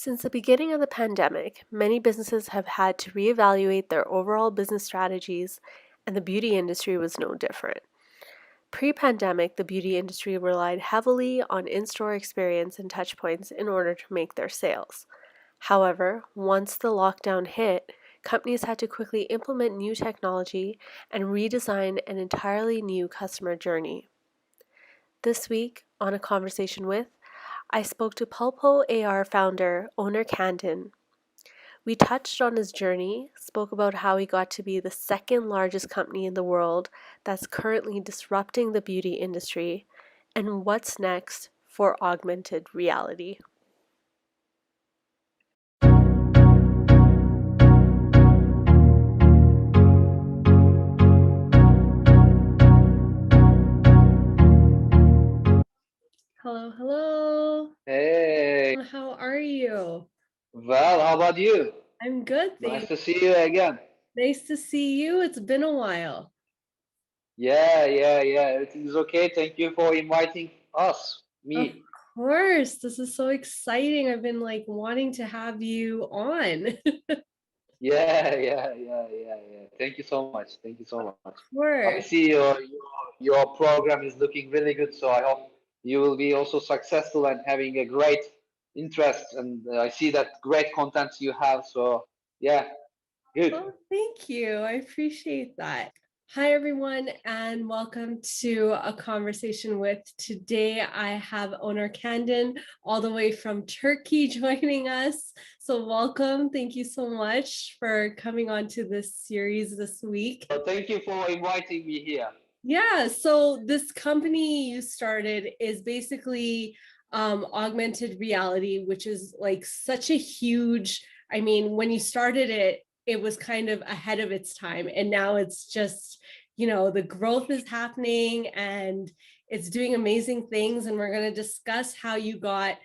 Since the beginning of the pandemic, many businesses have had to reevaluate their overall business strategies, and the beauty industry was no different. Pre-pandemic, the beauty industry relied heavily on in-store experience and touchpoints in order to make their sales. However, once the lockdown hit, companies had to quickly implement new technology and redesign an entirely new customer journey. This week, on A Conversation With, I spoke to Pulpo AR founder Onur Candan. We touched on his journey, spoke about how he got to be the second largest company in the world that's currently disrupting the beauty industry, and what's next for augmented reality. Hello, hello. Hey, How are you? well, how about you? I'm good, Nice thanks. to see you again. Nice to see you. It's been a while. Yeah. Everything is okay. Thank you for inviting us, Of me. course. This is so exciting. I've been wanting to have you on. Yeah. Thank you so much. Thank you so much. I Course. see your program is looking really good, so I hope you will be also successful and having a great interest. And I see that great content you have. So yeah, good. Oh, thank you. I appreciate that. Hi, everyone, and welcome to A Conversation With. Today, I have Onur Candan, all the way from Turkey, joining us. So, welcome. Thank you so much for coming on to this series this week. So thank you for inviting me here. Yeah, so this company you started is basically augmented reality, which is such a huge, I mean, when you started it, it was kind of ahead of its time. And now it's just, the growth is happening and it's doing amazing things. And we're going to discuss how you got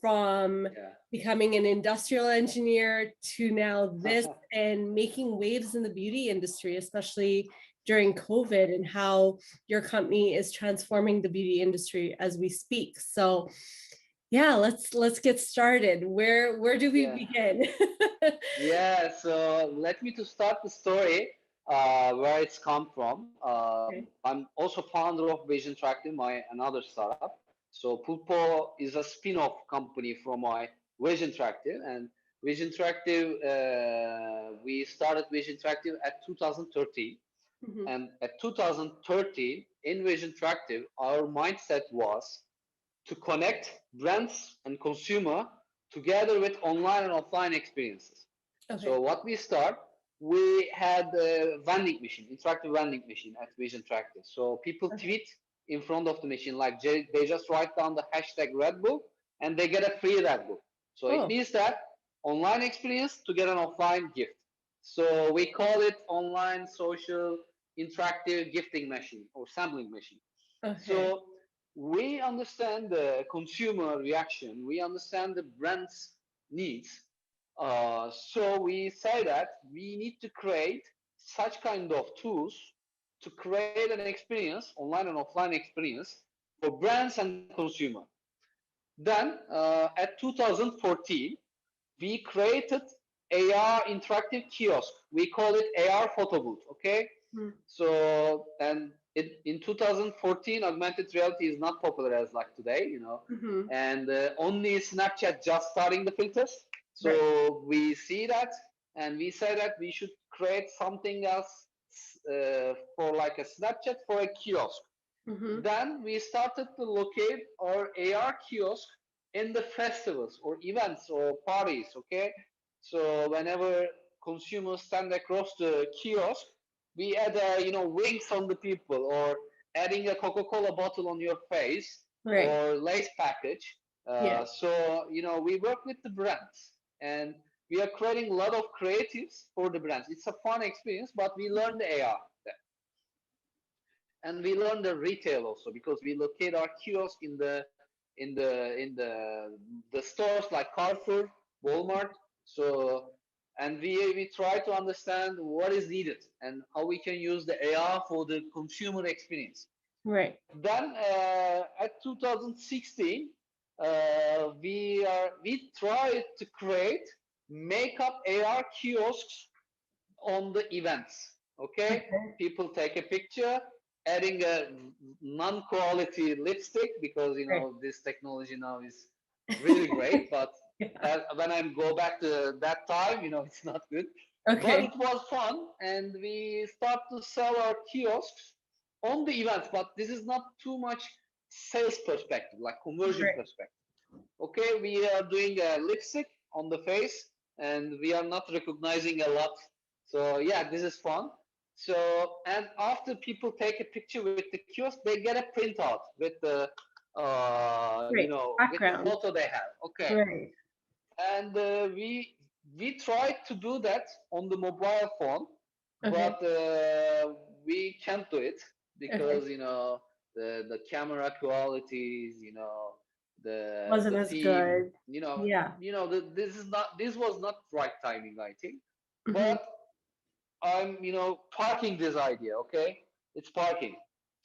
from becoming an industrial engineer to now this and making waves in the beauty industry, especially during COVID, and how your company is transforming the beauty industry as we speak. So yeah, let's get started. Where do we Yeah. begin? Yeah, so let me to start the story where it's come from. Okay. I'm also founder of Vision Tractive, my another startup. So Pulpo is a spin-off company from my Vision Tractive, and Vision Tractive. We started Vision Tractive at 2013, Mhm. and at 2013 in Vision Tractive, our mindset was to connect brands and consumer together with online and offline experiences. Okay. So what we start, we had a vending machine, interactive vending machine at Vision Tractor. So people Okay. tweet in front of the machine, like they just write down the hashtag Red Bull and they get a free Red Bull. So it Oh. means that online experience to get an offline gift. So we call it online social interactive gifting machine or sampling machine. Okay. So we understand the consumer reaction, we understand the brand's needs. So we say that we need to create such kind of tools to create an experience, online and offline experience for brands and consumer. Then at 2014, we created AR interactive kiosk. We call it AR photo booth. Okay, Mm. so and in 2014, augmented reality is not popular as like today, Mhm. and only Snapchat just starting the filters. Right. So we see that, and we say that we should create something else for like a Snapchat for a kiosk. Mhm. Then we started to locate our AR kiosk in the festivals or events or parties. Okay, so whenever consumers stand across the kiosk, we add wings on the people or adding a Coca-Cola bottle on your face Right. or lace package. Yeah. So we work with the brands and we are creating a lot of creatives for the brands. It's a fun experience, but we learn the AR and we learn the retail also because we locate our kiosk in the stores like Carrefour, Walmart. So and we try to understand what is needed and how we can use the AR for the consumer experience. Right. Then at 2016, we tried to create makeup AR kiosks on the events. Okay, Okay. people take a picture, adding a non-quality lipstick because Right. this technology now is really great. But Yeah. when I go back to that time, it's not good. But Okay. it was fun, and we start to sell our kiosks on the events. But this is not too much sales perspective, like conversion Right. perspective. Okay, we are doing a lipstick on the face, and we are not recognizing a lot. So yeah, this is fun. So, and after people take a picture with the kiosk, they get a printout with the Right. with the Background. photo they have. Okay, Right. and we tried to do that on the mobile phone, Okay. but we can't do it Okay. because the camera qualities, Wasn't the as theme, good. Yeah. this was not right timing, I think. Hmm. But I'm parking this idea. Okay, it's parking.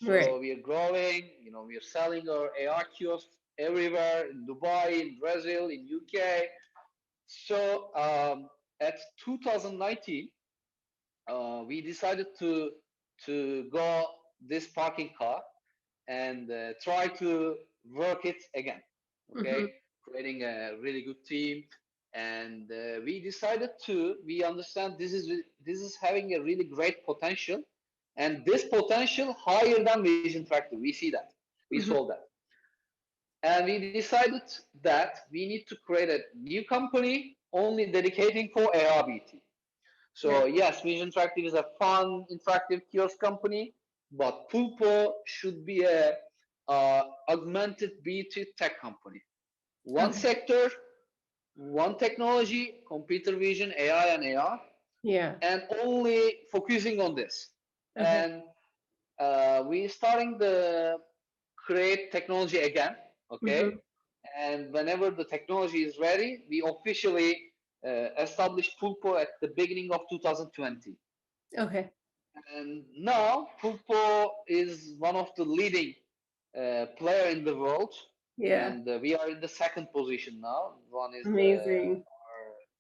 So Right. we are growing. We are selling our AR kiosks everywhere in Dubai, in Brazil, in UK. So at 2019, we decided to go this parking car and try to work it again. Okay, Hmm. creating a really good team, and we decided we understand this is having a really great potential, and this potential higher than Vision Tractor. We see that, we Hmm. saw that, and we decided that we need to create a new company only dedicating for ARBT. So Right. yes, Vision Interactive is a fun, interactive kiosk company, but Pulpo should be a augmented BT tech company. One Okay. sector, one technology, computer vision, AI and AR, Yeah. and only focusing on this. Okay. And we starting the create technology again, okay? Hmm. And whenever the technology is ready, we officially established Pulpo at the beginning of 2020. Okay. And now Pulpo is one of the leading player in the world, Yeah. and we are in the second position now. One is Amazing.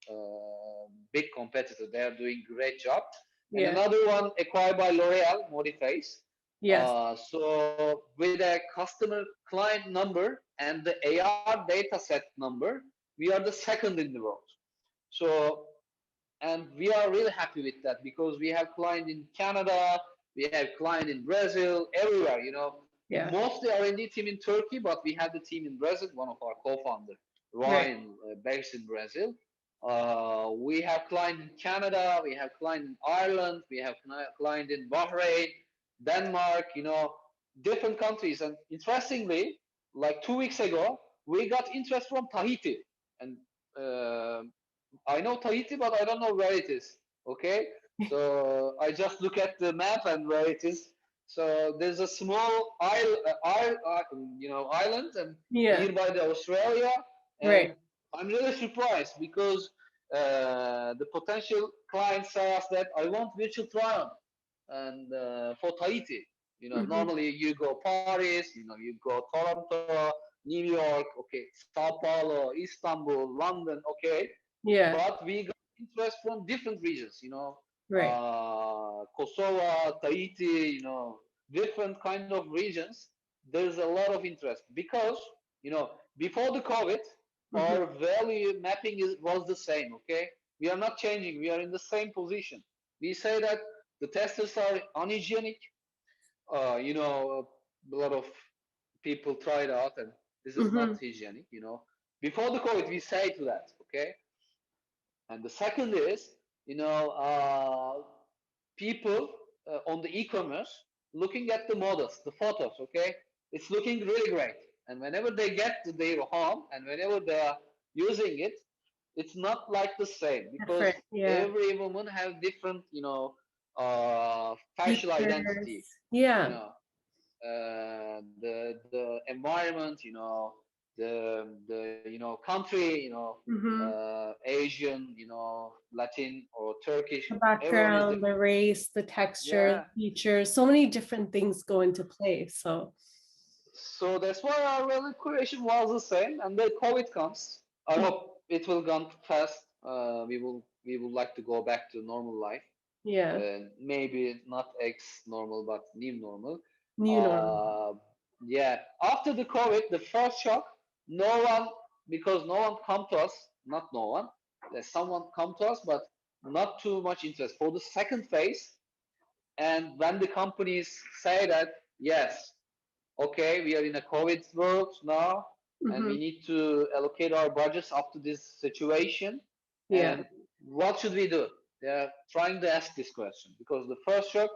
our big competitor. They are doing great job. And Yeah. another one acquired by L'Oreal, Modiface. Yes. So with a customer client number and the AR data set number, we are the second in the world. So, and we are really happy with that because we have client in Canada, we have client in Brazil, everywhere. Yeah. Mostly R&D team in Turkey, but we have the team in Brazil. One of our co-founder, Right. Ryan, based in Brazil. We have client in Canada, we have client in Ireland, we have client in Bahrain, Denmark. Different countries. And interestingly, like 2 weeks ago, we got interest from Tahiti, and uh, I know Tahiti, but I don't know where it is. Okay, so I just look at the map and where it is. So there's a small island, and Yeah. nearby the Australia, and Right. I'm really surprised because the potential clients say us that I want virtual try-on, and for Tahiti, Hmm. normally you go Paris, you go Toronto, New York, okay, Sao Paulo, Istanbul, London, okay, Yeah. but we got interest from different regions, Right. Kosovo, Tahiti, different kind of regions. There's a lot of interest because, before the COVID, Hmm. our value mapping was the same, okay? We are not changing. We are in the same position. We say that the testers are unhygienic. A lot of people tried out, and this is not Hmm. hygienic. Before the COVID, we say to that, okay? And the second is, people on the e-commerce looking at the models, the photos, okay? It's looking really great. And whenever they get to their home and whenever they are using it, it's not like the same because Different. Yeah. every woman have different, facial Features. identity, you Yeah. know, the environment, the country, Hmm. Asian, Latin or Turkish, The everyone is background, the different. race, the texture, Yeah. the features, so many different things go into play. So, So that's why our value creation was the same, and then COVID comes. I hope it will go fast. We would like to go back to normal life. Yeah. Maybe not ex normal, but new normal. New normal. Uh, yeah. After the COVID, the first shock, no one, because no one come to us, not no one. There's someone come to us, but not too much interest. For the second phase, and when the companies say that, yes, okay, we are in a COVID world now, and Mm-hmm. we need to allocate our budgets up to this situation. Yeah. And what should we do? They are trying to ask this question because the first shock,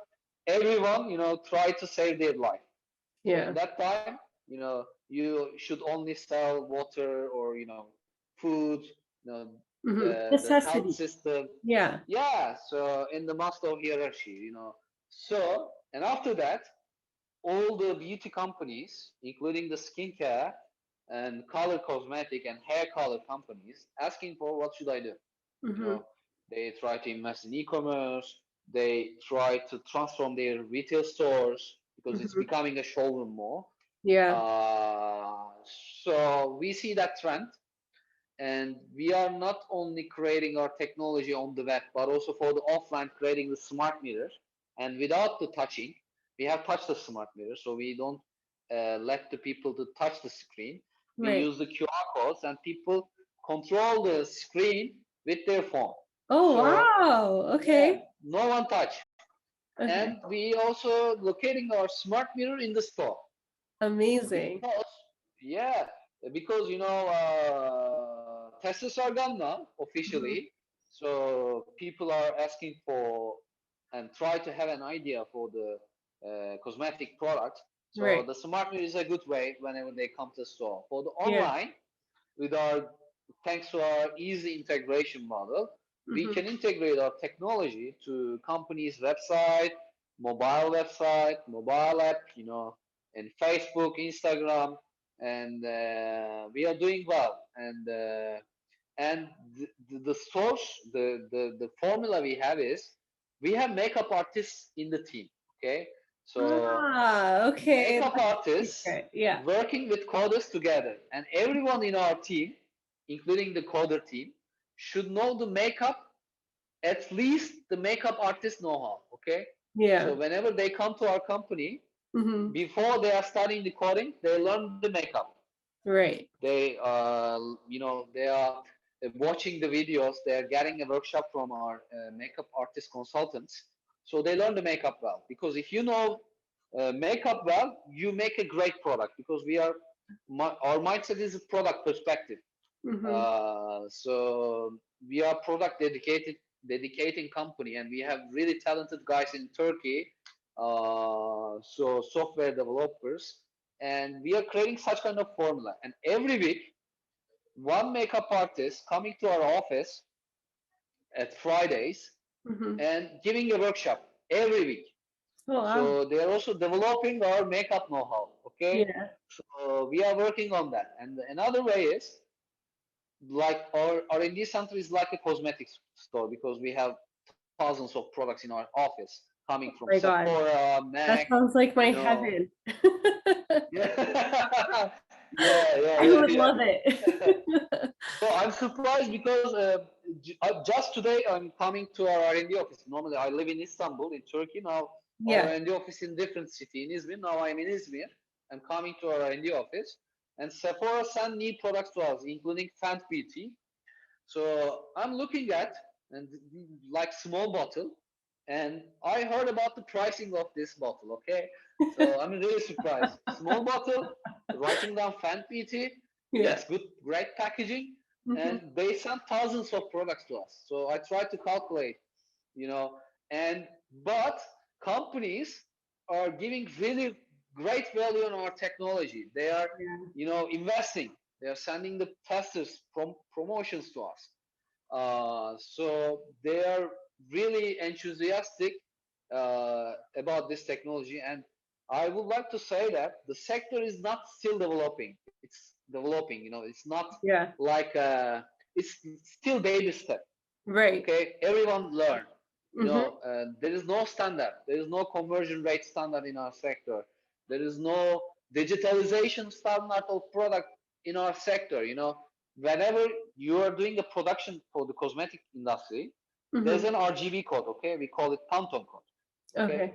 everyone, tried to save their life. So in Yeah. that time, you should only sell water or food, Mm-hmm. the health Necessity. system. Yeah. Yeah. So in the Maslow hierarchy, So and after that, all the beauty companies, including the skincare and color cosmetic and hair color companies, asking for what should I do? You Mm-hmm. know, they try to invest in e-commerce. They try to transform their retail stores because it's Mm-hmm. becoming a showroom more. Yeah. Uh, so we see that trend, and we are not only creating our technology on the web, but also for the offline creating the smart mirror. And without the touching, we have touched the smart mirror, so we don't let the people to touch the screen. We Right. use the QR codes, and people control the screen with their phone. Oh, So wow. yeah, Okay. no one touch. And Okay. we also locating our smart mirror in the store Amazing. because yeah, because tests are gone now Mm-hmm. officially, so people are asking for and try to have an idea for the cosmetic product. So Right. the smart mirror is a good way whenever they come to the store. For the Yeah. online, with our thanks to our easy integration model, we Mm-hmm. can integrate our technology to companies' mobile app, and Facebook, Instagram, and we are doing well. And the source, the formula we have is we have makeup artists in the team. Okay, so Ah, okay. makeup That's the artists secret. Yeah. working with coders together, and everyone in our team, including the coder team, should know the makeup, at least the makeup artist know-how. Okay, so Yeah. whenever they come to our company, Mm-hmm. before they are studying the coding, they learn the makeup. Right. They are watching the videos. They are getting a workshop from our makeup artist consultants, so they learn the makeup well. Because if you know makeup well, you make a great product. Because our mindset is a product perspective. Mm-hmm. So we are product dedicating company, and we have really talented guys in Turkey. So software developers, and we are creating such kind of formula. And every week, one makeup artist coming to our office at Fridays Mm-hmm. and giving a workshop every week. Oh, wow. So they are also developing our makeup know-how. Okay, Yeah. so we are working on that. And another way is like our R&D center is like a cosmetics store because we have thousands of products in our office coming from My God. Sephora, MAC, That sounds like you my know. heaven. Yeah, yeah, I yeah, would yeah, love yeah. it. So I'm surprised because just today I'm coming to our R&D office. Normally I live in Istanbul in Turkey. Now our Yeah. R&D office in different city in Izmir. Now I'm in Izmir. I'm coming to our R&D office, and Sephora send new products to us, including Fenty Beauty. So I'm looking at and like small bottle, and I heard about the pricing of this bottle. Okay, so I'm really surprised. Small bottle, writing down fan PT. Yeah. Yes, good, great packaging, Mm-hmm. and they send thousands of products to us. So I tried to calculate, you know, and but companies are giving really great value on our technology. They are, Yeah. investing. They are sending the testers from promotions to us. So they are really enthusiastic about this technology, and I would like to say that the sector is not still developing. It's developing. It's not Yeah. like it's still baby step. Right. Okay, everyone learn. Mm-hmm. There is no standard. There is no conversion rate standard in our sector. There is no digitalization standard of product in our sector. Whenever you are doing a production for the cosmetic industry, there's Mm-hmm. an RGB code, okay? We call it Pantone code, okay? Okay.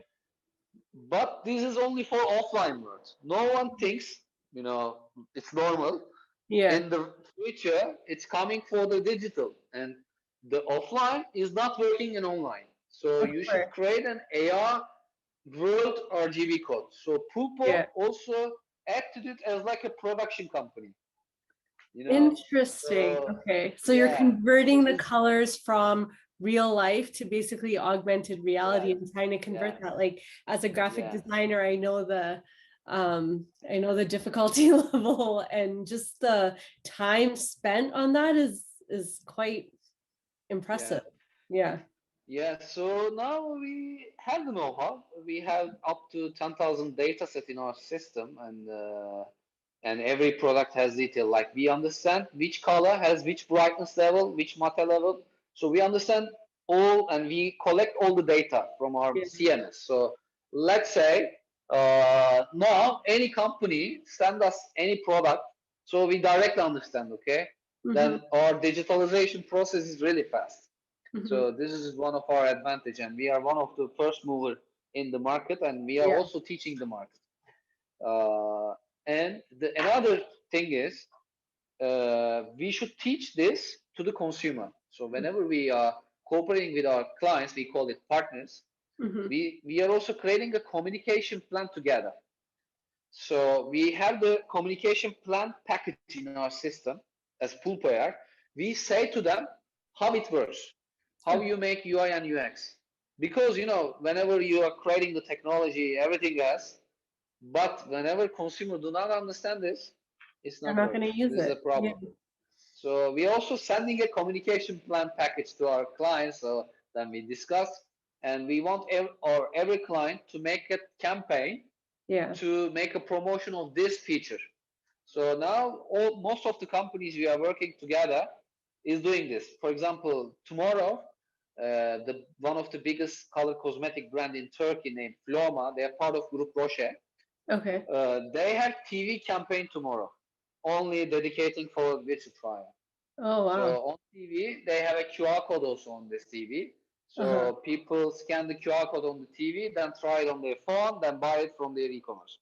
But this is only for offline words. No one thinks, it's normal. Yeah. In the future, it's coming for the digital, and the offline is not working in online. So Of you should course. create an AR world RGB code. So Pulpo Yeah. also acted it as like a production company, you know. Interesting. So Okay. So you're yeah, so converting the this, colors from real life to basically augmented yeah, reality and trying to yeah, convert that. Like as a graphic yeah, designer, I know the difficulty level and just the time spent on that is quite yeah. impressive. Yeah. Yeah, so now we have the know-how. We have up to 10,000 data set in our system, and every product has detail. Like we understand which color has which brightness level, which matte level. So we understand all, and we collect all the data from our Yeah. CMS. So let's say now any company send us any product, so we directly understand. Okay, Mm-hmm. then our digitalization process is really fast. Mm-hmm. So this is one of our advantage, and we are one of the first mover in the market, and we are Yeah. also teaching the market. Uh, and another thing is, we should teach this to the consumer. So whenever we are cooperating with our clients, we call it partners. Mm-hmm. We are also creating a communication plan together. So we have the communication plan package in our system as Pulpoyer. We say to them how it works, how Okay. you make UI and UX. Because whenever you are creating the technology, everything else, but whenever consumer do not understand this, it's They're not not work. going to use This is a it. Yeah. problem. So we are also sending a communication plan package to our clients. So then we discuss, and we want every client to make a campaign Yeah. to make a promotion of this feature. So now most of the companies we are working together is doing this. For example, tomorrow, the one of the biggest color cosmetic brand in Turkey named Floma, they are part of Group Roche. Okay. They have TV campaign tomorrow, only dedicating for virtual trial. Oh So wow. on TV, they have a QR code also on this TV. Uh-huh. So people scan the QR code on the TV, then try it on their phone, then buy it from their e-commerce.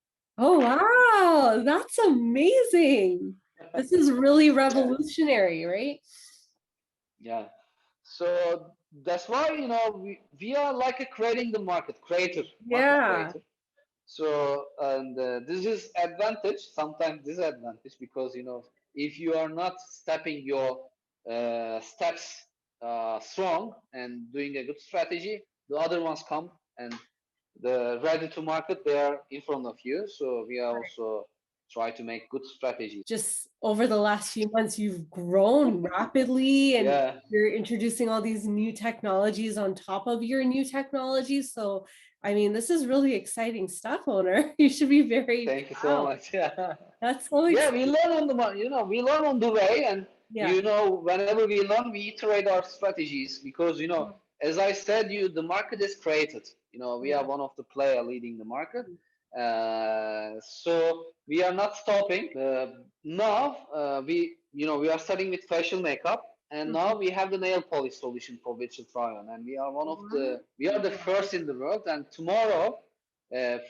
Oh wow, that's amazing. This is really Yeah, revolutionary, right? yeah. So that's why we are like a creating the market Yeah. creator. So and this is advantage, sometimes disadvantage, because if you are not stepping your steps strong and doing a good strategy, the other ones come and the ready to market they are in front of you. So we are also try to make good strategies. Just over the last few months, you've grown rapidly and Yeah, you're introducing all these new technologies on top of your new technologies. So, I mean, this is really exciting stuff, Owner. You should be very thank you so proud. much. Yeah. That's so Yeah, we exciting. learn on we learn on the way, and Yeah. whenever we learn, we iterate our strategies, because as I said, the market is created. We are Yeah. one of the player leading the market, so we are not stopping. Now we are starting with facial makeup, and now Mhm. we have the nail polish solution for virtual try-on, and Wow. we are the first in the world, and tomorrow,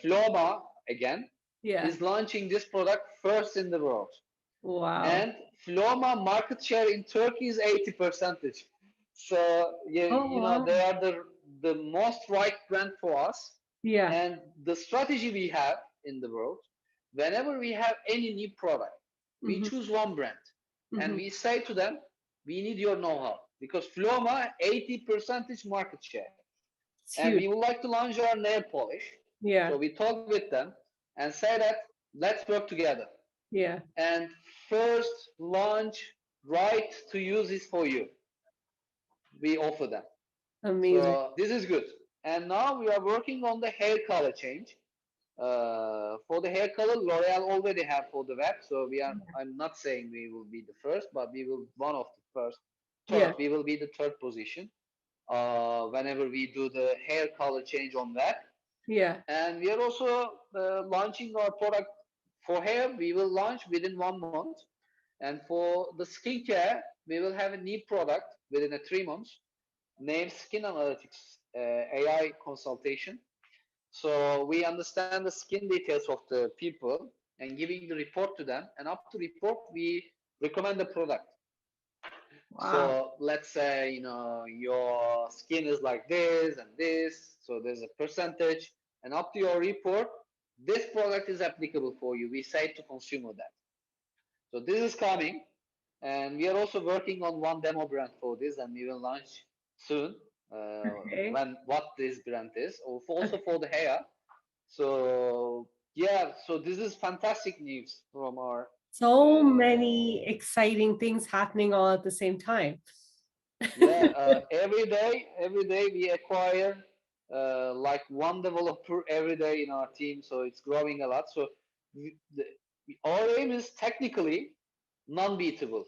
Floma again Yeah. is launching this product first in the world. Wow. And Floma market share in Turkey is 80%. So Oh, they wow. are the most right brand for us. Yeah. And the strategy we have in the world, whenever we have any new product, we Hmm. choose one brand and Hmm. we say to them, we need your know-how, because Floma 80% market share, It's and huge. we would like to launch our nail polish. Yeah. So we talk with them and say that let's work together. Yeah. And first launch right to use this for you. We offer them. Amazing. So this is good. And now we are working on the hair color change. For the hair color, L'Oreal already have for the web. So we are. I'm not saying we will be the first, but we will one of the first. Third, Yeah. we will be the third position. Whenever we do the hair color change on web, Yeah. and we are also launching our product For hair, we will launch within 1 month. And for the skincare, we will have a new product within 3 months named Skin Analytics AI consultation. So we understand the skin details of the people and giving the report to them. And up to report, we recommend the product. Wow. So let's say, your skin is like this and this. So there's a percentage. And up to your report, this product is applicable for you. We say to consumer that. So this is coming. And we are also working on one demo brand for this, and we will launch soon. Okay. When what this brand is, also Okay. for the hair. So yeah, so this is fantastic news from our. So Uh, many exciting things happening all at the same time. yeah, every day we acquire like one developer every day in our team, so it's growing a lot. So the, our aim is technically non-beatable.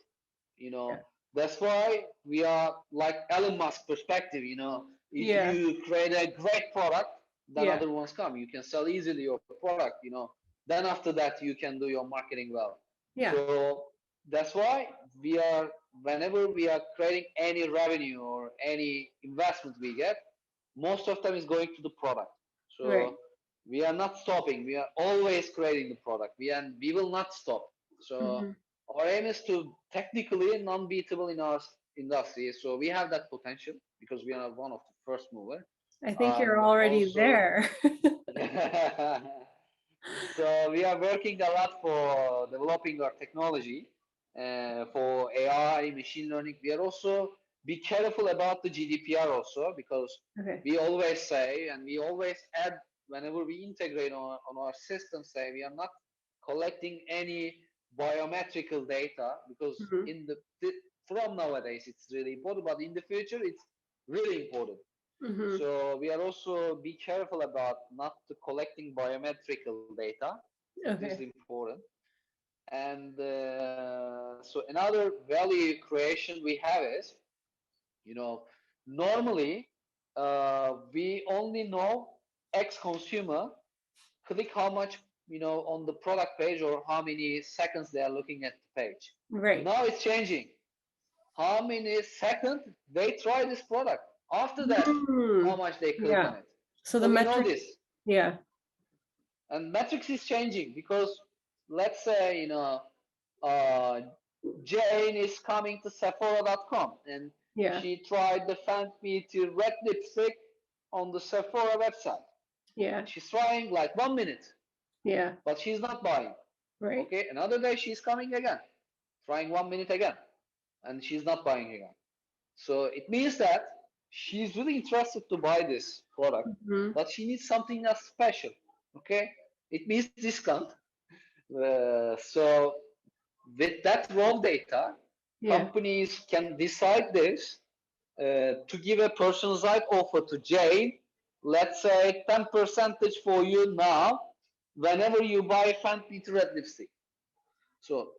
you Yeah. know that's why we are like Elon Musk perspective. If Yeah. you create a great product, then Yeah. other ones come. You can sell easily your product. Then after that you can do your marketing well. Yeah. So that's why we are, whenever we are creating any revenue or any investment we get, most of them is going to the product. So Right. we are not stopping. We are always creating the product. We will not stop. So Hmm. our aim is to technically non-beatable in our industry. So we have that potential because we are one of the first mover. I think you're And already also, there. so we are working a lot for developing our technology for AI, machine learning. We are also be careful about the GDPR also, because Okay. we always say, and we always add whenever we integrate on our system, say we are not collecting any biometrical data, because Hmm. from nowadays it's really important, but in the future it's really important. Hmm. So we are also be careful about not collecting biometrical data. So this is Okay. important. And so another value creation we have is, you know, normally we only know X consumer click how much, on the product page, or how many seconds they are looking at the page. Right. Now it's changing. How many seconds they try this product. After that, how Mm. much they click on Yeah. it. So the So we know metric, this. yeah. And metrics is changing because, let's say, uh, Jane is coming to Sephora.com, and Yeah. she tried the Fenty red lipstick on the Sephora website. Yeah. She's trying like 1 minute, Yeah. but she's not buying. Right. Okay, another day she's coming again, trying 1 minute again, and she's not buying again. So it means that she's really interested to buy this product, Hmm. but she needs something else special. Okay, it means discount. So with that raw data, Yeah. companies can decide this to give a personalized offer to Jane. Let's say 10 percentage for you now, whenever you buy Fenty Red lipstick. So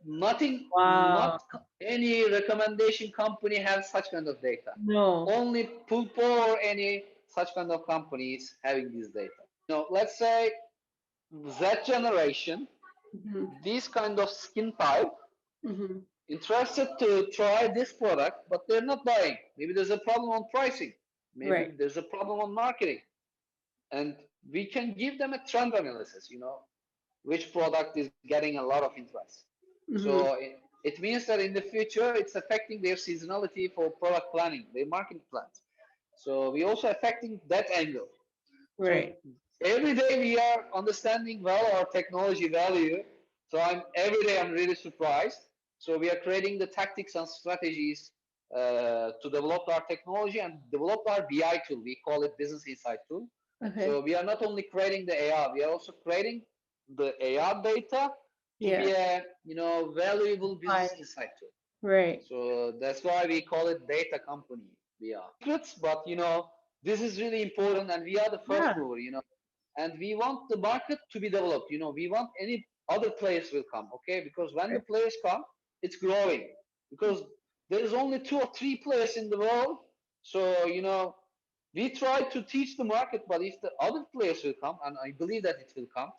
not Wow. any recommendation company has such kind of data. No. Only Pulpo or any such kind of companies having this data. Let's say Z generation, Hmm. this kind of skin type, Hmm. interested to try this product, but they're not buying. Maybe there's a problem on pricing. Maybe Right. there's a problem on marketing. And we can give them a trend analysis, which product is getting a lot of interest. Hmm. So it means that in the future, it's affecting their seasonality for product planning, their marketing plans. So we also affecting that angle. So Right. every day we are understanding well our technology value. So every day I'm really surprised. So we are creating the tactics and strategies to develop our technology and develop our BI tool. We call it Business Insight tool. Okay. So we are not only creating the AR, we are also creating the AR data to be Yeah. a valuable Hi. business insight tool. Right. So that's why we call it data company. We are secrets, but this is really important, and we are the first Yeah. mover. And we want the market to be developed. We want any other players will come, okay? Because when the Right. players come, it's growing. Because there is only 2 or 3 players in the world. So we try to teach the market, but if the other players will come, and I believe that it will come,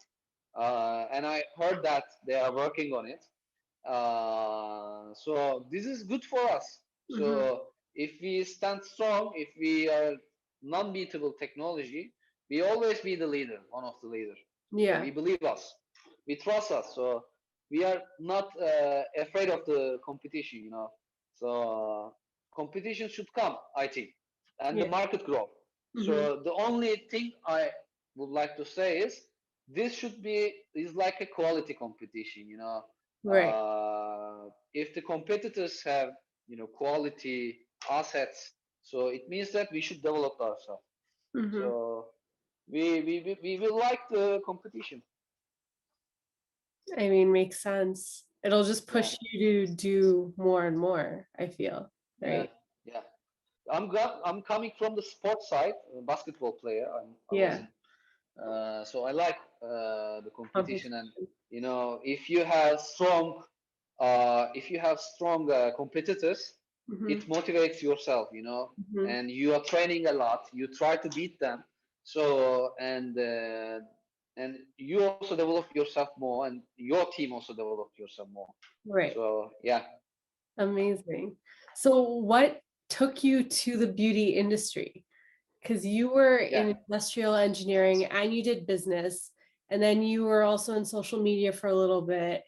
and I heard that they are working on it. So this is good for us. Mm-hmm. So if we stand strong, if we are non-beatable technology, we always be the leader, one of the leader. So Yeah. we believe us, we trust us. So we are not afraid of the competition, you know. So competition should come, I think, and the Yeah. market grow. Mm-hmm. So the only thing I would like to say is this should be is like a quality competition, you know. Right. If the competitors have, you know, quality assets, so it means that we should develop ourselves. Mm-hmm. So we will like the competition. I mean, makes sense. It'll just Yeah, push you to do more and more, I feel, yeah, right? yeah. I'm coming from the sports side, a basketball player. I was Yeah. in. So I like the competition, and Competition. you know, if you have strong competitors, Mm-hmm. it motivates yourself, you know, Mm-hmm. and you are training a lot. You try to beat them, so and you also develop yourself more, and your team also develop yourself more. Right. So yeah, Amazing. So what took you to the beauty industry? Because you were yeah. in industrial engineering and you did business, and then you were also in social media for a little bit.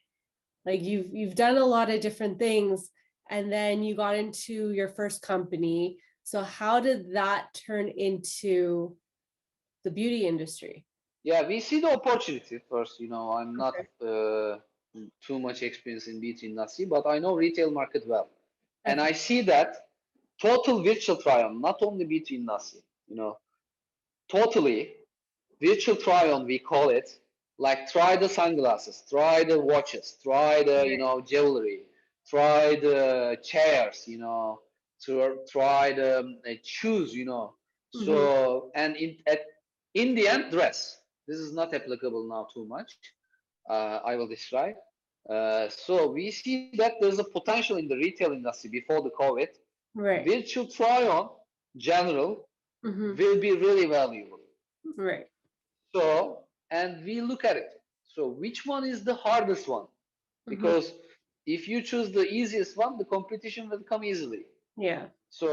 Like you've done a lot of different things, and then you got into your first company. So how did that turn into the beauty industry? Yeah, we see the opportunity first. You know, I'm not Okay. too much experience in beauty industry, but I know retail market well, and Okay. I see that total virtual try-on, not only beauty industry. You know, totally virtual try-on we call it. Like try the sunglasses, try the watches, try the, you Right. know, jewelry, try the chairs, you know, to try the shoes, you know. Mm-hmm. So and in the end, dress. This is not applicable now too much. I will describe. So we see that there's a potential in the retail industry before the COVID. Right. Virtual try-on general Mm-hmm. will be really valuable. Right. So, and we look at it. So, which one is the hardest one? Mm-hmm. Because if you choose the easiest one, the competition will come easily. Yeah. So,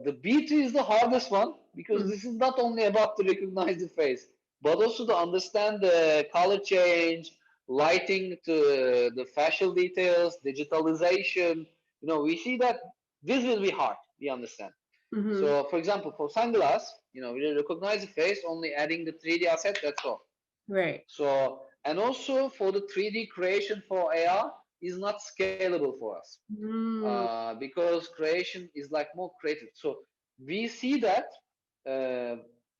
the B2 is the hardest one because Mm-hmm. this is not only about to recognize the face, but also to understand the color change, lighting to the facial details, digitalization. You know, we see that this will be hard. We understand. Mm-hmm. So, for example, for sunglass, you know, we recognize the face only adding the 3D asset. That's all. Right. So, and also for the 3D creation for AR is not scalable for us Mm. because creation is like more creative. So we see that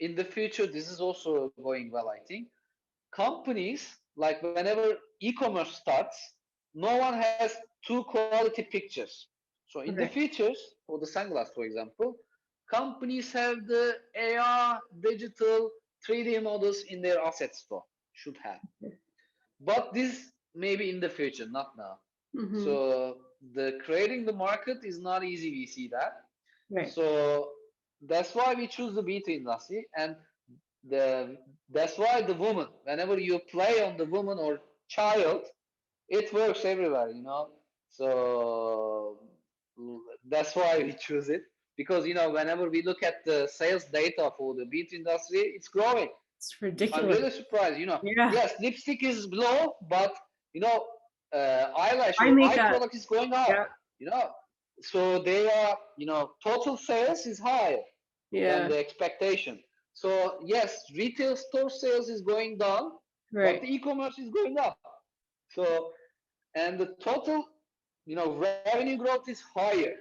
in the future, this is also going well, I think. Companies, like whenever e-commerce starts, no one has two quality pictures. So in the Right. features for the sunglass, for example, companies have the AR digital 3D models in their asset store, should have. But this may be in the future, not now. Mm-hmm. So the creating the market is not easy. We see that. Right. So that's why we choose the B2 industry, and the that's why the woman, whenever you play on the woman or child, it works everywhere, you know. So that's why we choose it because you know whenever we look at the sales data for the beauty industry, it's growing. It's I'm ridiculous. really surprised. You know, Yeah. yes, lipstick is low, but you know, eyelash I or make eye up. product is going up. Yeah. You know, so they are, you know, total sales is higher than Yeah. the expectation. So yes, retail store sales is going down, but Right. the e-commerce is going up. So and the total, you know, revenue growth is higher.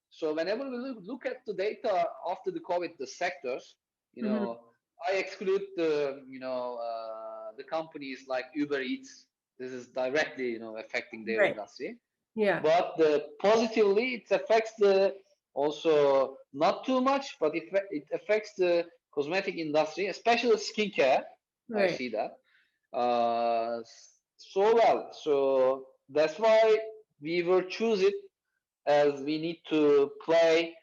So whenever we look at the data after the COVID, the sectors, you Mm-hmm. know, I exclude the, you know, the companies like Uber Eats. This is directly, you know, affecting their Right. industry. Yeah. But the positively, it affects the also not too much, but it affects the cosmetic industry, especially skincare. I Right. see that so well. So that's why we will choose it as we need to play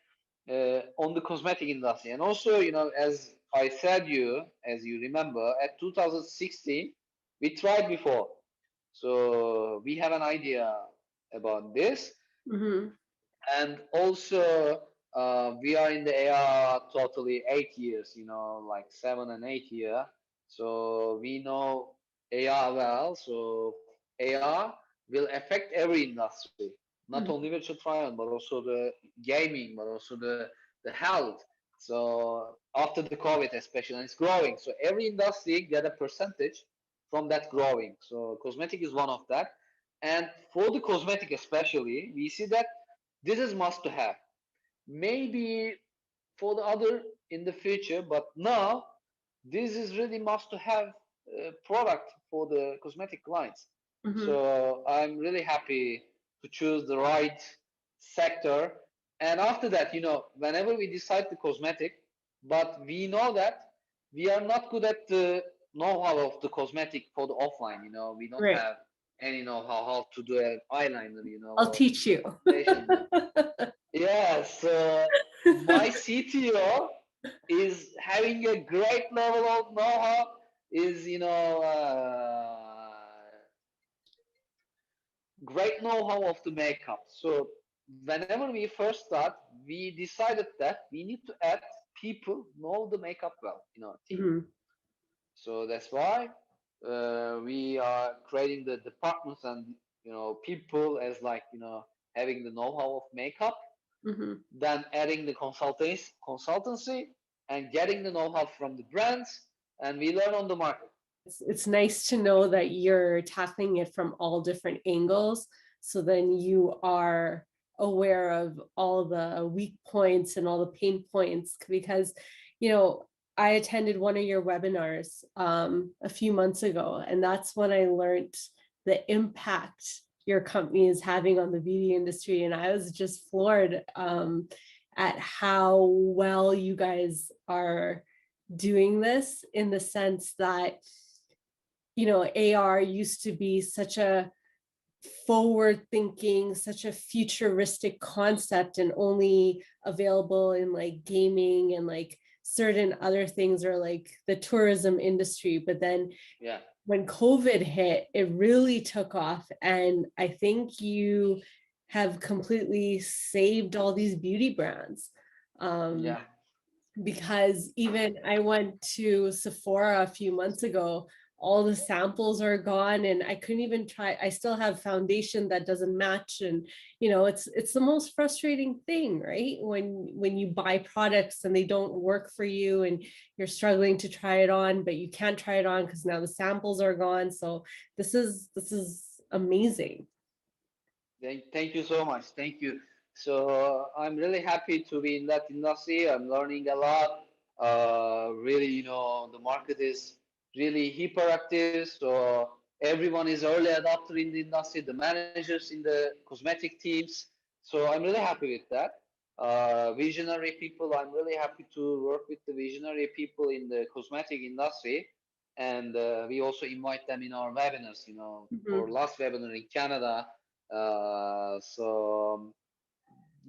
on the cosmetic industry. And also, you know, as I said you, as you remember, at 2016, We tried before, so we have an idea about this. Mm-hmm. And also, we are in the AI totally 8 years, like 7 and 8 year. So we know AI well. So AI will affect every industry, not only Mm-hmm. virtual try-on, but also the gaming, but also the health. So after the COVID, especially, and it's growing. So every industry get a percentage from that growing. So cosmetic is one of that. And for the cosmetic especially, we see that this is must to have. Maybe for the other in the future, but now this is really must to have product for the cosmetic clients. Mm-hmm. So I'm really happy to choose the right sector. And after that, whenever we decide the cosmetic, but we know that we are not good at the know-how of the cosmetic for the offline. We don't Right. have any know-how how to do an eyeliner, I'll or teach you. foundation. Yes, my CTO is having a great level of know-how, is great know-how of the makeup. So whenever we first start, we decided that we need to add people know the makeup well in our team. Mm-hmm. So that's why we are creating the departments and people as like having the know-how of makeup, Mm-hmm. then adding the consultancy and getting the know-how from the brands, and we learn on the market. It's nice to know that you're tackling it from all different angles. So then you are aware of all the weak points and all the pain points because, you know, I attended one of your webinars a few months ago, and that's when I learned the impact your company is having on the beauty industry. And I was just floored at how well you guys are doing this in the sense that AR used to be such a forward thinking, such a futuristic concept and only available in like gaming and like certain other things or like the tourism industry. But then Yeah, when COVID hit, it really took off. And I think you have completely saved all these beauty brands. Um, yeah. because even I went to Sephora a few months ago, all the samples are gone and I couldn't even try. I still have foundation that doesn't match. And it's the most frustrating thing, right? When you buy products and they don't work for you and you're struggling to try it on, but you can't try it on because now the samples are gone. So this is amazing. Thank you so much. Thank you. So I'm really happy to be in that industry. I'm learning a lot. Really, the market is really hyperactive. So everyone is early adopter in the industry, the managers in the cosmetic teams. So I'm really happy with that. Visionary people, I'm really happy to work with the visionary people in the cosmetic industry. And we also invite them in our webinars, for Mhm. last webinar in Canada. So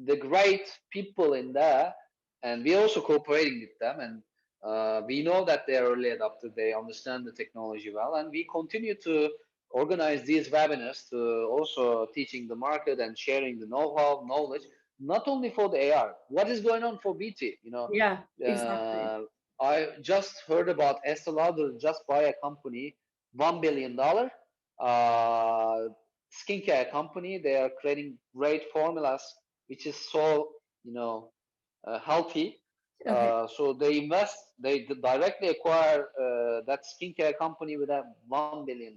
the great people in there, and we're also cooperating with them, and we know that they're early adopter, they understand the technology well, and we continue to organize these webinars to also teaching the market and sharing the know-how, knowledge, not only for the AR, what is going on for BT, Yeah, exactly. uh, I just heard about Estee Lauder just buy a company, $1 billion, uh, skincare company. They are creating great formulas, which is so healthy. Okay. So they invest, they directly acquire that skincare company with a $1 billion.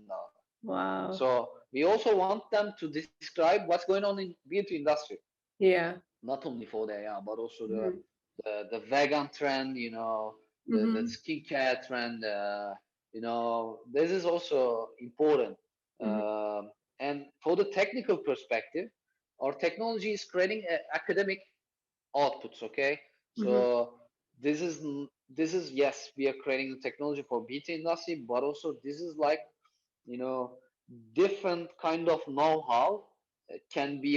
Wow. So we also want them to describe what's going on in beauty industry, Yeah. not only for the AI, but also Mhm. the vegan trend, the Mhm. skincare trend. This is also important. Mhm. And for the technical perspective, our technology is creating academic outputs. Okay, Mhm. so this is this is, yes, we are creating the technology for BT industry, but also this is like you know different kind of know-how can be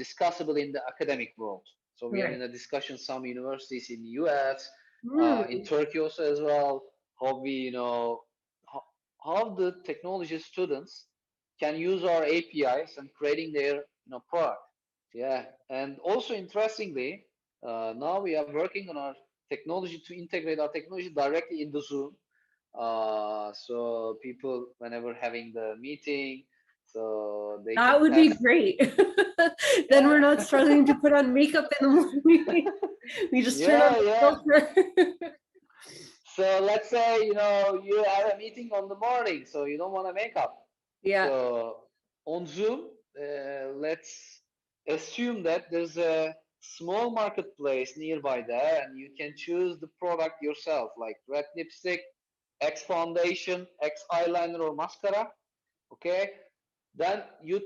discussable in the academic world. So we are in Right. a discussion some universities in US, in Mm. Turkey also as well, how we how, how the technology students can use our APIs and creating their product. Yeah, and also interestingly, now we are working on our technology to integrate our technology directly in the Zoom. So people, whenever having the meeting, so they That can would be test. great. Then we're Yeah. not struggling to put on makeup in the morning. We just turn on Yeah, the yeah. filter. So let's say, you have a meeting on the morning, so you don't want to make up. Yeah. So on Zoom, let's assume that there's a small marketplace nearby there, and you can choose the product yourself, like red lipstick, X foundation, X eyeliner, or mascara. Okay, then you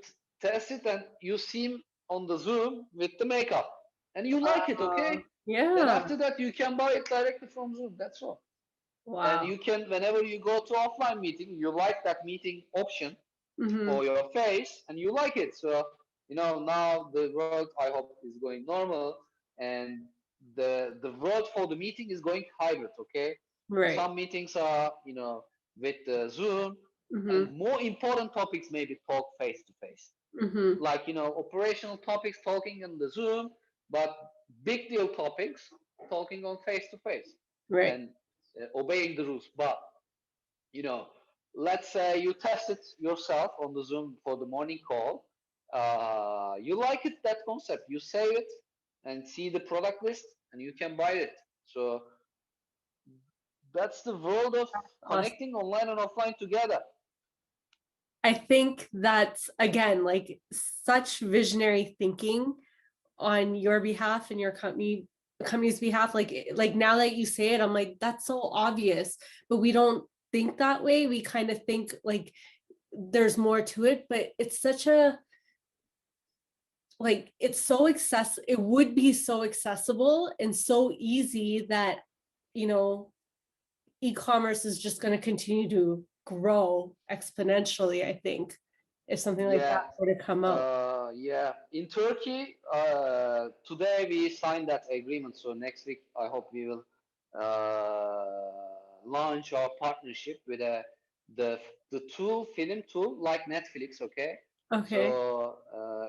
test it, and you see him on the Zoom with the makeup, and you like it. Okay, then Yeah. after that you can buy it directly from Zoom. That's all. And Wow. you can, whenever you go to offline meeting, you like that meeting option Mm-hmm. for your face, and you like it. So now the world, I hope, is going normal, and the world for the meeting is going hybrid. Okay, Right. some meetings are with Zoom, Mm-hmm. and more important topics maybe talk face to face, Mm-hmm. like operational topics talking on the Zoom, but big deal topics talking on face to face, Right. and obeying the rules. But you know, let's say you test it yourself on the Zoom for the morning call. You like it, that concept. You save it and see the product list, and you can buy it. So that's the world of Awesome. connecting online and offline together. I think that's again like such visionary thinking on your behalf and your company's behalf. Like now that you say it, I'm like, that's so obvious, but we don't think that way. We kind of think like there's more to it, but it's such a like it's so it would be so accessible and so easy that you know e-commerce is just going to continue to grow exponentially, I think, if something like Yeah, that were to come out. yeah. In Turkey, today we signed that agreement. So next week, I hope we will launch our partnership with the the tool, film tool like Netflix. Okay, Okay. so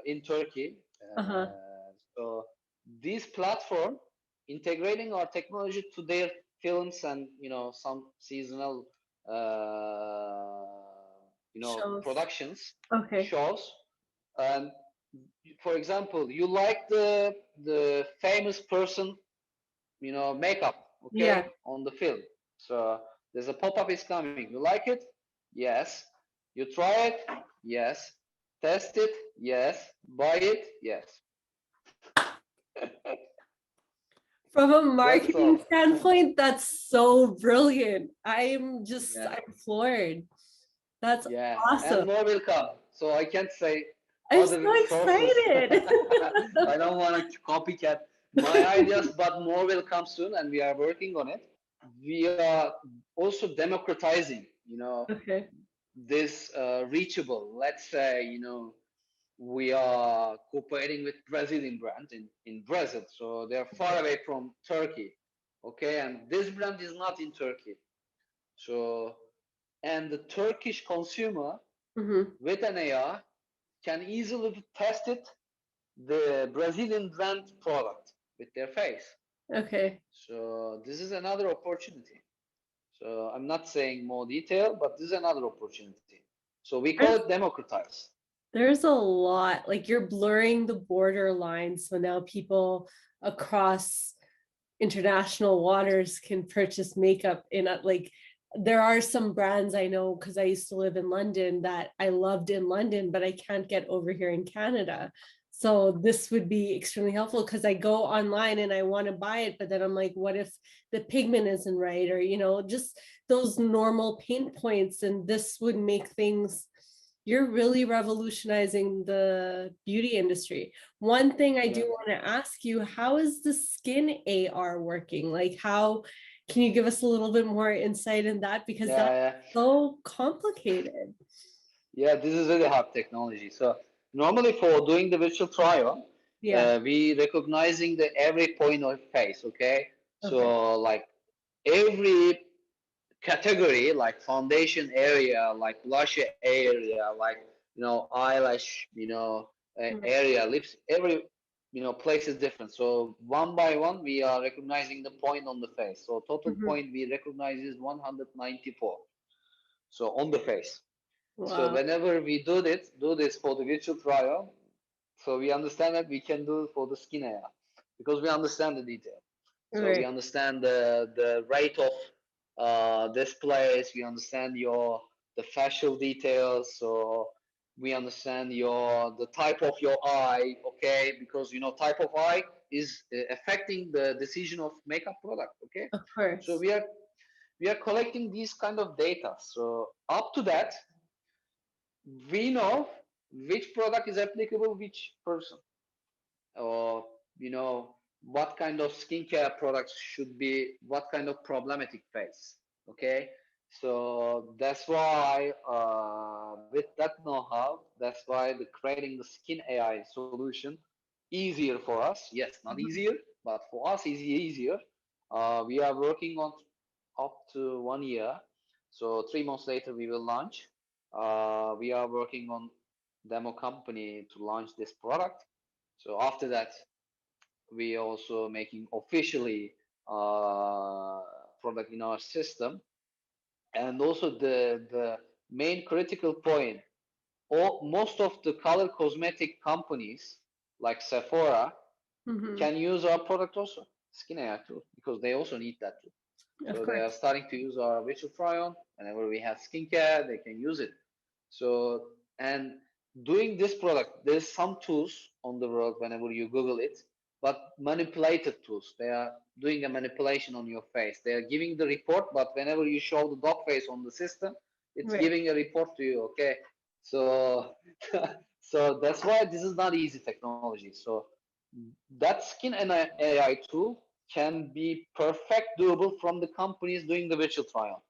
in Turkey, Uh-huh. so this platform integrating our technology to their films and some seasonal Shows. productions, Okay. shows. And for example, you like the famous person makeup, okay, Yeah. on the film. So there's a pop-up is coming. You like it? Yes. You try it? Yes. Test it? Yes. Buy it? Yes. From a That's marketing all. standpoint, that's so brilliant. Yeah. I'm floored. That's Yeah. And awesome. more will come. So I can't say I'm other so sources. excited. I don't want to copycat my ideas, but more will come soon, and we are working on it. We are also democratizing, Okay. this reachable. Let's say, we are cooperating with Brazilian brand in Brazil, so they're far away from Turkey, okay, and this brand is not in Turkey. So, and the Turkish consumer Mm-hmm. with an AI can easily test it, the Brazilian brand product with their face. Okay. So this is another opportunity. So I'm not saying more detail, but this is another opportunity. So we call There's it democratize. there's a lot. Like you're blurring the border lines, so now people across international waters can purchase makeup in a, like there are some brands I know because I used to live in London that I loved in London, but I can't get over here in Canada. So this would be extremely helpful because I go online and I want to buy it, but then I'm like, what if the pigment isn't right? Or, just those normal pain points. And this would make things, you're really revolutionizing the beauty industry. One thing I do Yeah, want to ask you, how is the skin AR working? Like how can you give us a little bit more insight in that? Because yeah, that's yeah. so complicated. Yeah, this is really hard technology. So normally for doing the virtual trial, Yeah. we recognizing the every point of face. Okay, Okay. so like every category like foundation area, like blush area, like eyelash, Right. area, lips, every place is different. So one by one we are recognizing the point on the face. So total Mhm. point we recognize is 194. So on the face. So Wow. whenever we do this for the virtual trial, so we understand that we can do it for the skin area because we understand the detail. So we Right. understand the rate of displays. We understand the facial details. So we understand the type of your eye. Okay, because type of eye is affecting the decision of makeup product. Okay, Of so course. we are collecting these kind of data. So up to that, we know which product is applicable which person, or what kind of skincare products should be what kind of problematic face. Okay, so that's why with that know-how, that's why the creating the skin AI solution easier for us. Yes, not Mhm. easier, but for us is easier. We are working on up to 1 year, so 3 months later we will launch. We are working on demo company to launch this product. So after that, we also making officially uh, product in our system, and also the main critical point. Most of the color cosmetic companies like Sephora Mhm. can use our product also, Skin AI too, because they also need that too. Of So they are course. starting to use our virtual try-on. Whenever we have skincare, they can use it. So, and doing this product, there's some tools on the world whenever you Google it, but manipulated tools. They are doing a manipulation on your face. They are giving the report, but whenever you show the dog face on the system, it's Right. giving a report to you. Okay, so so that's why this is not easy technology. So that skin AI tool can be perfect doable from the companies doing the virtual trial.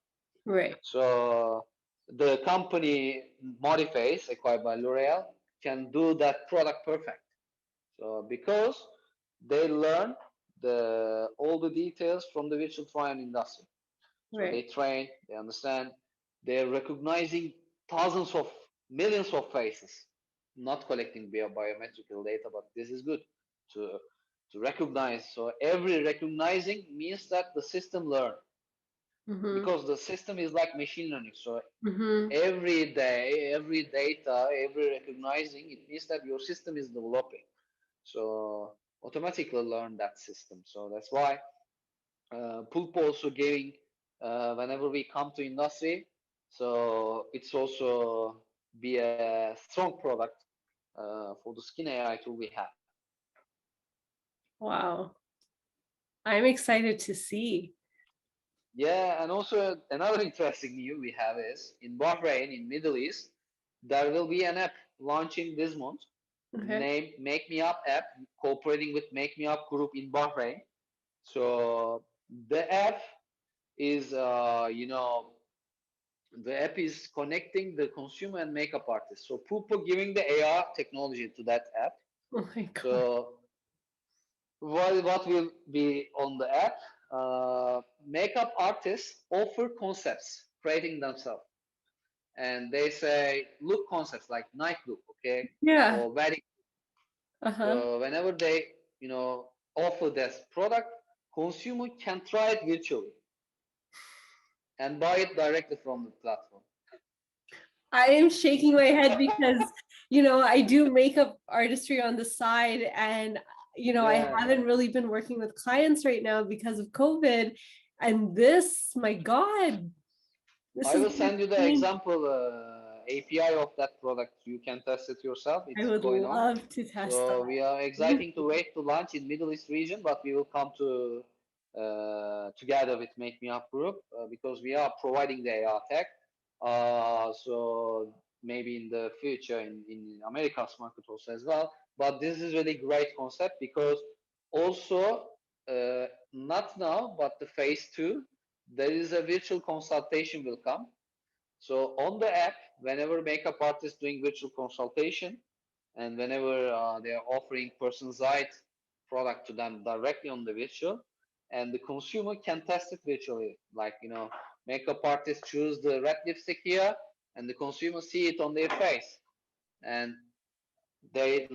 Right. So the company Modiface, acquired by L'Oreal, can do that product perfect. So because they learn all the details from the virtual trial industry. So they Right. train, they understand, they're recognizing thousands of millions of faces, not collecting biometrical data, but this is good to to recognize. So every recognizing means that the system learn, Mhm. because the system is like machine learning. So Mhm. every day, every data, every recognizing, it means that your system is developing. So automatically learn that system. So that's why Pulp also giving whenever we come to industry. So it's also be a strong product for the skin AI tool we have. Wow. I'm excited to see. Yeah, and also another interesting news we have is in Bahrain, in Middle East, there will be an app launching this month, Okay. named Make Me Up app, cooperating with Make Me Up group in Bahrain. So the app is, the app is connecting the consumer and makeup artist. So Pulpo giving the AR technology to that app. Oh my God. So what will be on the app? Makeup artists offer concepts, creating themselves, and they say look concepts like night look, okay, Yeah. or wedding. Uh-huh. So whenever they offer this product, consumer can try it virtually and buy it directly from the platform. I am shaking my head because, I do makeup artistry on the side, and, I Yeah, haven't really been working with clients right now because of COVID. And this, my God, this I is will gonna send you the change. example API of that product. You can test it yourself. I It's would going on. love to test So we are that. exciting to wait to launch in Middle East region, but we will come to together with Make Me Up Group because we are providing the AR tech. So maybe in the future in America's market also as well. But this is really great concept because also not now, but the phase two, there is a virtual consultation will come. So on the app, whenever makeup artist doing virtual consultation, and whenever they are offering personalized product to them directly on the virtual, and the consumer can test it virtually, like makeup artists choose the red lipstick here, and the consumer see it on their face, and they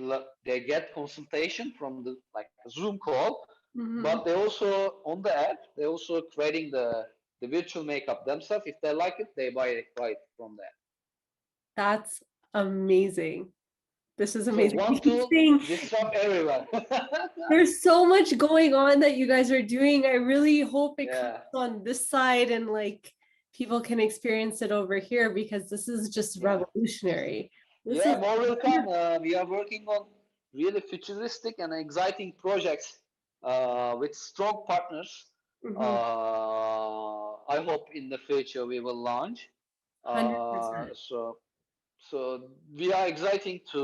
get consultation from the like a Zoom call, Mm-hmm. but they also on the app they also creating the virtual makeup themselves. If they like it, they buy it from there. That's amazing. This is So amazing. You one keep tool saying disrupt everyone. there's so much going on that you guys are doing. I really hope it comes Yeah, on this side and like people can experience it over here because this is just yeah, revolutionary. This yeah. is More will come. We are working on really futuristic and exciting projects with strong partners. mhm, I hope in the future we will launch. 100%. So we are exciting to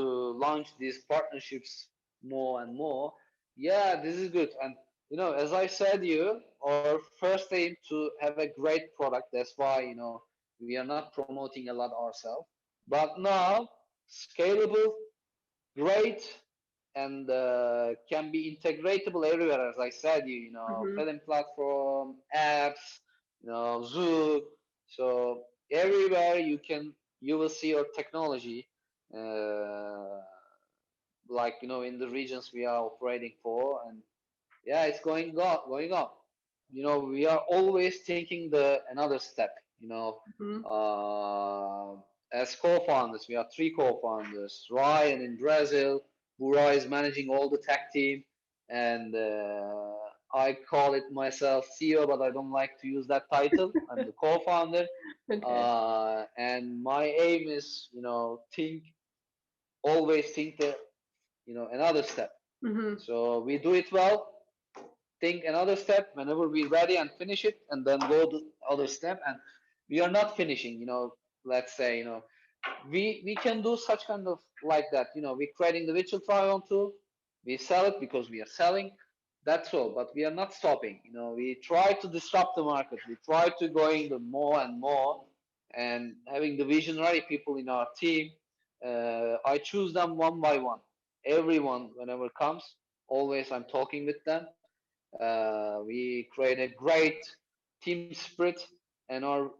launch these partnerships more and more. Yeah, this is good. And as I said, our first aim to have a great product. That's why we are not promoting a lot ourselves. But now scalable, great, and can be integratable everywhere. As I said, Mhm, film platform, apps, Zoom. So everywhere you will see your technology, uh, like in the regions we are operating for, and yeah, it's going on. We are always thinking the another step. mhm. Uh, as co-founders, we are three co-founders. Ryan in Brazil, Bura is managing all the tech team, and I call it myself CEO, but I don't like to use that title. I'm the co-founder, Okay. and my aim is, always think the, another step. Mhm, So we do it well, think another step whenever we're ready and finish it, and then go to other step. And we are not finishing. Let's say we can do such kind of like that. We're creating the virtual try-on tool. We sell it because we are selling. That's all. But we are not stopping. We try to disrupt the market. We try to going the more and more, and having the visionary people in our team. I choose them one by one. Everyone, whenever comes, always I'm talking with them. We create a great team spirit, and our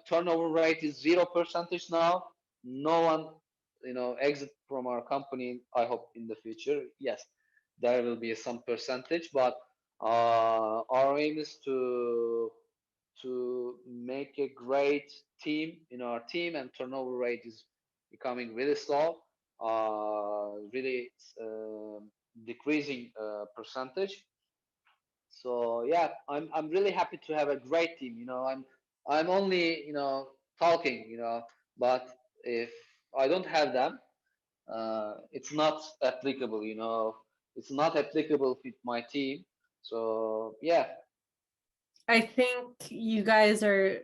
turnover rate is 0% now. No one, exit from our company. I hope in the future, yes, there will be some percentage, but our aim is to make a great team in our team, and turnover rate is becoming really slow, really decreasing percentage. So yeah, I'm really happy to have a great team. I'm only talking, but if I don't have them, it's not applicable. It's not applicable with my team. So yeah, I think you guys are,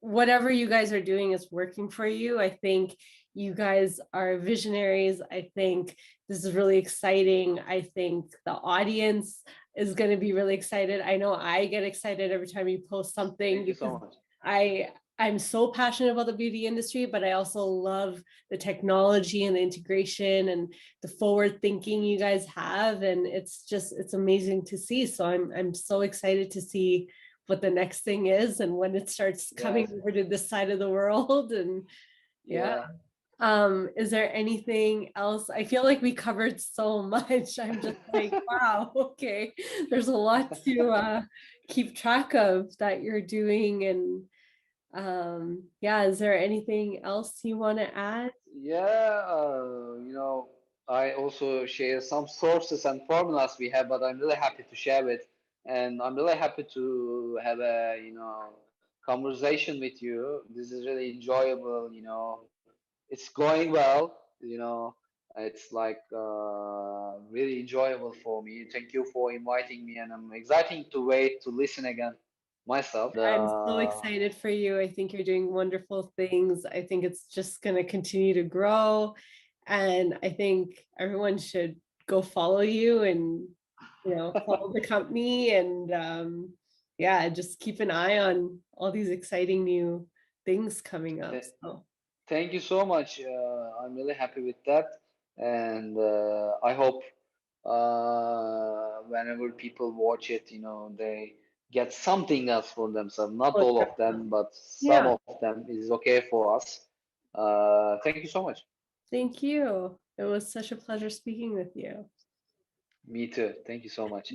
whatever you guys are doing is working for you. I think you guys are visionaries. I think this is really exciting. I think the audience is going to be really excited. I know I get excited every time you post something thank you because so much. I I'm so passionate about the beauty industry, but I also love the technology and the integration and the forward thinking you guys have. And it's amazing to see. So I'm so excited to see what the next thing is and when it starts coming Yes, over to this side of the world. And yeah. yeah. Is there anything else? I feel like we covered so much. I'm just like, wow, okay. There's a lot to keep track of that you're doing. And yeah, is there anything else you want to add? Yeah, I also share some sources and formulas we have, but I'm really happy to share it. And I'm really happy to have a, conversation with you. This is really enjoyable, It's going well, It's like really enjoyable for me. Thank you for inviting me, and I'm excited to wait to listen again myself. I'm so excited for you. I think you're doing wonderful things. I think it's just going to continue to grow. And I think everyone should go follow you and, follow the company and, yeah, just keep an eye on all these exciting new things coming up. Th- So Thank you so much. I'm really happy with that, and I hope whenever people watch it, get something else for themselves. Not For all sure. of them, but some Yeah. of them is okay for us. Thank you so much. Thank you. It was such a pleasure speaking with you. Me too. Thank you so much.